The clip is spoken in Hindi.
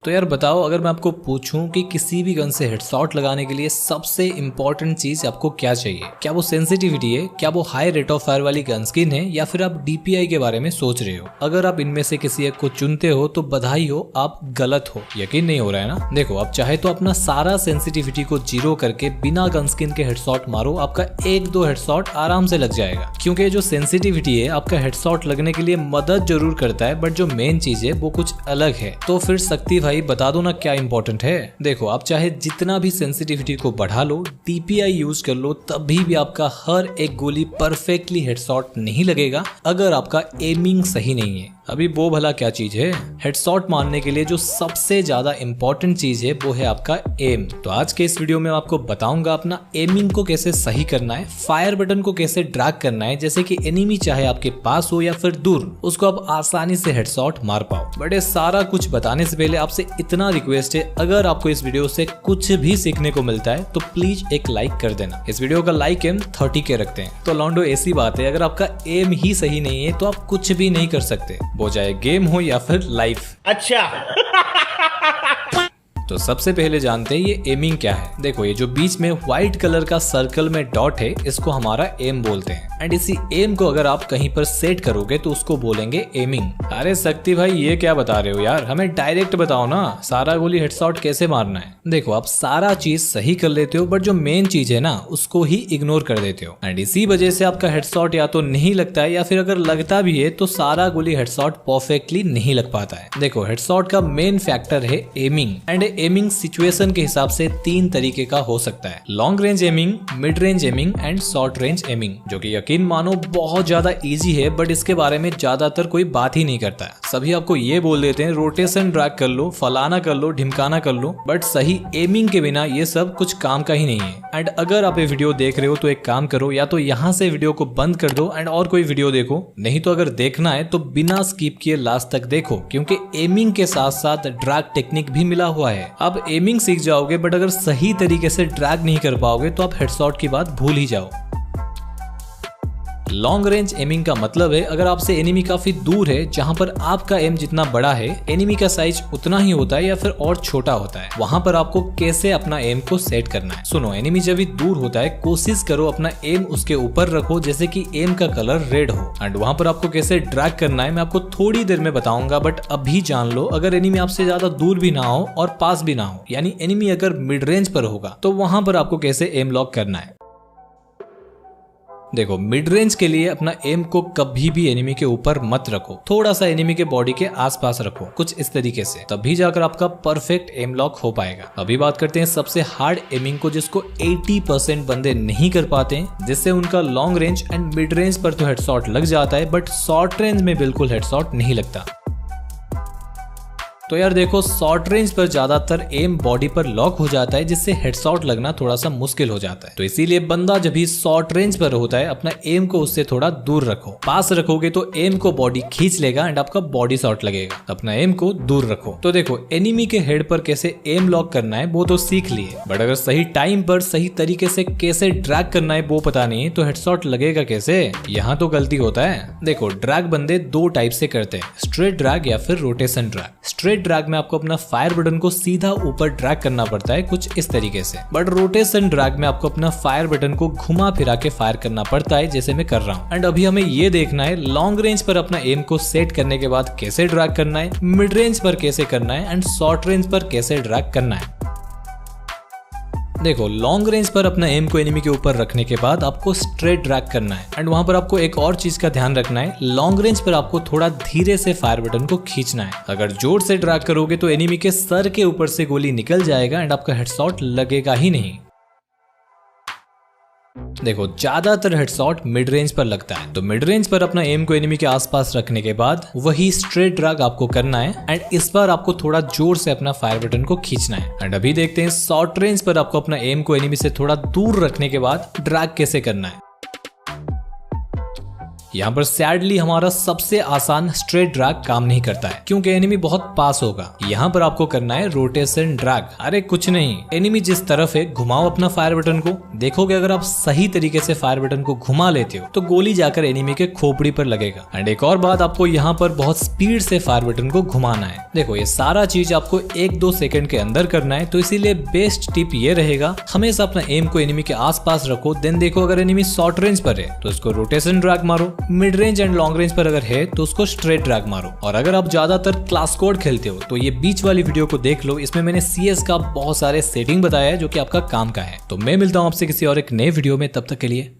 तो यार बताओ, अगर मैं आपको पूछूं कि किसी भी गन से हेडशॉट लगाने के लिए सबसे इंपॉर्टेंट चीज आपको क्या चाहिए, क्या वो सेंसिटिविटी है, क्या वो हाई रेट ऑफ फायर वाली गन स्किन है, या फिर आप डीपीआई के बारे में सोच रहे हो? अगर आप इनमें से किसी एक को चुनते हो तो बधाई हो, आप गलत हो। यकीन नहीं हो रहा है ना? देखो, आप चाहे तो अपना सारा सेंसिटिविटी को जीरो करके बिना गन स्किन के हेडशॉट मारो, आपका 1-2 हेडशॉट आराम से लग जाएगा। क्योंकि जो सेंसिटिविटी है आपका हेडशॉट लगने के लिए मदद जरूर करता है, बट जो मेन चीज है वो कुछ अलग है। तो फिर शक्ति भाई बता दो ना क्या इंपॉर्टेंट है। देखो, आप चाहे जितना भी सेंसिटिविटी को बढ़ा लो, डीपीआई यूज कर लो, तभी भी आपका हर एक गोली परफेक्टली हेडशॉट नहीं लगेगा अगर आपका एमिंग सही नहीं है। अभी वो भला क्या चीज है? हेडशॉट मारने के लिए जो सबसे ज्यादा इंपॉर्टेंट चीज है वो है आपका एम। तो आज के इस वीडियो में आपको बताऊंगा अपना एमिंग को कैसे सही करना है, फायर बटन को कैसे ड्रैग करना है, जैसे कि एनिमी चाहे आपके पास हो या फिर दूर, उसको आप आसानी से हेडशॉट मार पाओ। बट ये सारा कुछ बताने से पहले आपसे इतना रिक्वेस्ट है, अगर आपको इस वीडियो से कुछ भी सीखने को मिलता है तो प्लीज एक लाइक कर देना। इस वीडियो का लाइक एम 30 के रखते हैं। तो लॉन्डो, ऐसी बात है, अगर आपका एम ही सही नहीं है तो आप कुछ भी नहीं कर सकते, वो चाहे गेम हो या फिर लाइफ। अच्छा। तो सबसे पहले जानते हैं ये एमिंग क्या है। देखो, ये जो बीच में व्हाइट कलर का सर्कल में डॉट है, इसको हमारा एम बोलते हैं। एंड इसी एम को अगर आप कहीं पर सेट करोगे तो उसको बोलेंगे एमिंग। अरे शक्ति भाई, ये क्या बता रहे हो यार? हमें डायरेक्ट बताओ ना, सारा गोली हेडशॉट कैसे मारना है। देखो, आप सारा चीज सही कर लेते हो, बट जो मेन चीज है ना उसको ही इग्नोर कर देते हो। एंड इसी वजह से आपका हेडशॉट या तो नहीं लगता है, या फिर अगर लगता भी है तो सारा गोली हेडशॉट परफेक्टली नहीं लग पाता है। देखो, हेडशॉट का मेन फैक्टर है एमिंग। एंड एमिंग सिचुएशन के हिसाब से 3 तरीके का हो सकता है: long range aiming, mid range aiming and short range aiming. जो कि यकीन मानो बहुत ज्यादा इजी है, बट इसके बारे में ज्यादातर कोई बात ही नहीं करता है। सभी आपको ये बोल देते हैं रोटेशन ड्रैग कर लो, फलाना कर लो, ढिमकाना कर लो, बट सही एमिंग के बिना ये सब कुछ काम का ही नहीं है। एंड अगर आप ये वीडियो देख रहे हो तो एक काम करो, या तो यहाँ से वीडियो को बंद कर दो एंड और कोई वीडियो देखो, नहीं तो अगर देखना है तो बिना स्किप किए लास्ट तक देखो, क्योंकि एमिंग के साथ साथ ड्रैग टेक्निक भी मिला हुआ है। अब एमिंग सीख जाओगे, बट अगर सही तरीके से ड्रैग नहीं कर पाओगे तो आप हेडशॉट की बात भूल ही जाओ। लॉन्ग रेंज एमिंग का मतलब है अगर आपसे एनिमी काफी दूर है, जहां पर आपका एम जितना बड़ा है एनिमी का साइज उतना ही होता है या फिर और छोटा होता है, वहां पर आपको कैसे अपना एम को सेट करना है। सुनो, एनिमी जब भी दूर होता है कोशिश करो अपना एम उसके ऊपर रखो, जैसे कि एम का कलर रेड हो। एंड वहां पर आपको कैसे ड्रैग करना है मैं आपको थोड़ी देर में बताऊंगा, बट अभी जान लो, अगर एनिमी आपसे ज्यादा दूर भी ना हो और पास भी ना हो, यानी एनिमी अगर मिड रेंज पर होगा तो वहां पर आपको कैसे एम लॉक करना है। देखो, मिड रेंज के लिए अपना एम को कभी भी एनिमी के ऊपर मत रखो, थोड़ा सा एनिमी के बॉडी के आसपास रखो, कुछ इस तरीके से, तभी जाकर आपका परफेक्ट एम लॉक हो पाएगा। अभी बात करते हैं सबसे हार्ड एमिंग को, जिसको 80% बंदे नहीं कर पाते हैं, जिससे उनका long range and mid range पर तो हेडशॉट लग जाता है, बट शॉर्ट रेंज में बिल्कुल हेडशॉट नहीं लगता। तो यार देखो, शॉर्ट रेंज पर ज्यादातर एम बॉडी पर लॉक हो जाता है, जिससे हेडशॉट लगना थोड़ा सा मुश्किल हो जाता है। तो इसीलिए बंदा जब भी शॉर्ट रेंज पर होता है अपना एम को उससे थोड़ा दूर रखो। पास रखोगे तो एम को बॉडी खींच लेगा एंड आपका बॉडी शॉट लगेगा। अपना एम को दूर रखो। तो देखो, एनिमी के हेड पर कैसे एम लॉक करना है वो तो सीख लिए, बट अगर सही टाइम पर सही तरीके से कैसे ड्रैग करना है वो पता नहीं तो हेडशॉट लगेगा कैसे? यहाँ तो गलती होता है। देखो, ड्रैग बंदे 2 टाइप से करते हैं, स्ट्रेट ड्रैग या फिर रोटेशन ड्रैग। स्ट्रेट ड्रैग में आपको अपना फायर बटन को सीधा ऊपर ड्रैग करना पड़ता है, कुछ इस तरीके से, बट रोटेशन ड्रैग में आपको अपना फायर बटन को घुमा फिरा के फायर करना पड़ता है, जैसे मैं कर रहा हूँ। एंड अभी हमें ये देखना है लॉन्ग रेंज पर अपना एम को सेट करने के बाद कैसे ड्रैग करना है, मिड रेंज पर कैसे करना है एंड शॉर्ट रेंज पर कैसे ड्रैग करना है। देखो, लॉन्ग रेंज पर अपना एम को एनिमी के ऊपर रखने के बाद आपको स्ट्रेट ड्रैग करना है। एंड वहां पर आपको एक और चीज का ध्यान रखना है, लॉन्ग रेंज पर आपको थोड़ा धीरे से फायर बटन को खींचना है। अगर जोर से ड्रैग करोगे तो एनिमी के सर के ऊपर से गोली निकल जाएगा एंड आपका हेडशॉट लगेगा ही नहीं। देखो, ज्यादातर हेडशॉट मिड रेंज पर लगता है, तो मिड रेंज पर अपना एम को एनिमी के आसपास रखने के बाद वही स्ट्रेट ड्रैग आपको करना है एंड इस बार आपको थोड़ा जोर से अपना फायर बटन को खींचना है। एंड अभी देखते हैं शॉर्ट रेंज पर आपको अपना एम को एनिमी से थोड़ा दूर रखने के बाद ड्रैग कैसे करना है। यहाँ पर सैडली हमारा सबसे आसान स्ट्रेट ड्रैग काम नहीं करता है क्योंकि एनिमी बहुत पास होगा। यहाँ पर आपको करना है रोटेशन ड्रैग। अरे कुछ नहीं, एनिमी जिस तरफ है घुमाओ अपना फायर बटन को। देखोगे अगर आप सही तरीके से फायर बटन को घुमा लेते हो तो गोली जाकर एनिमी के खोपड़ी पर लगेगा। एंड एक और बात, आपको यहाँ पर बहुत स्पीड से फायर बटन को घुमाना है। देखो ये सारा चीज आपको 1-2 सेकंड के अंदर करना है, तो इसीलिए बेस्ट टिप ये रहेगा हमेशा अपना एम को एनिमी के आसपास रखो। देन देखो अगर एनिमी शॉर्ट रेंज पर है तो उसको रोटेशन ड्रैग मारो, mid range and long range पर अगर है तो उसको स्ट्रेट ड्रैग मारो। और अगर आप ज्यादातर क्लास कोड खेलते हो तो ये बीच वाली वीडियो को देख लो, इसमें मैंने CS का बहुत सारे सेटिंग बताया है जो कि आपका काम का है। तो मैं मिलता हूं आपसे किसी और एक नए वीडियो में, तब तक के लिए